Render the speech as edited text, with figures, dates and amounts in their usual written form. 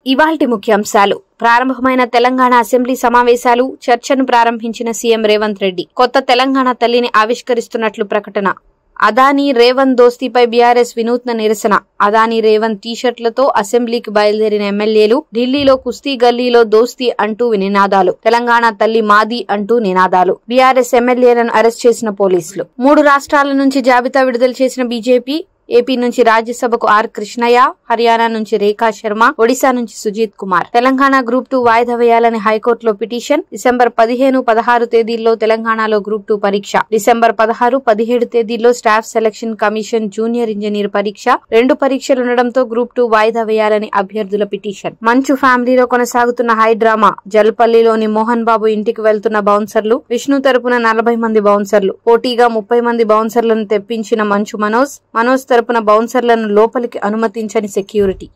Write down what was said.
ఇవాల్టి ముఖ్యాంశాలు. ప్రారంభమైన తెలంగాణ అసెంబ్లీ సమావేశాలు. చర్చను ప్రారంభించిన సీఎం రేవంత్ రెడ్డి. కొత్త తెలంగాణ తల్లిని ఆవిష్కరిస్తున్నట్లు ప్రకటన. అదానీ రేవంత్ దోస్తీపై బీఆర్ఎస్ వినూత్న నిరసన. అదానీ రేవంత్ టీషర్ట్లతో అసెంబ్లీకి బయలుదేరిన ఎమ్మెల్యేలు. ఢిల్లీలో కుస్తీ గల్లీలో దోస్తీ అంటూ నినాదాలు. తెలంగాణ తల్లి మాది అంటూ నినాదాలు. బీఆర్ఎస్ ఎమ్మెల్యేలను అరెస్ట్ చేసిన పోలీసులు. 3 రాష్ట్రాల నుంచి జాబితా విడుదల చేసిన బీజేపీ. ఏపీ నుంచి రాజ్యసభకు ఆర్ కృష్ణయ్య, హర్యానా నుంచి రేఖా శర్మ, ఒడిశా నుంచి సుజీత్ కుమార్. తెలంగాణ గ్రూప్ 2 వాయిదా వేయాలని హైకోర్టులో పిటిషన్. డిసెంబర్ 15, 16 తేదీల్లో తెలంగాణలో గ్రూప్ 2 పరీక్ష. డిసెంబర్ 16, 17 తేదీల్లో staff selection commission junior engineer పరీక్ష. 2 పరీక్షలుండడంతో గ్రూప్ 2 వాయిదా వేయాలని అభ్యర్థుల పిటిషన్. మంచు ఫ్యామిలీలో కొనసాగుతున్న హై డ్రామా. జల్పల్లిలోని మోహన్ బాబు ఇంటికి వెళ్తున్న బౌన్సర్లు. విష్ణు తరపున 40 మంది బౌన్సర్లు. పోటీగా 30 మంది బౌన్సర్లను తెప్పించిన మంచు మనోజ్ తరపున బౌన్సర్లను లోపలికి అనుమతించని సెక్యూరిటీ.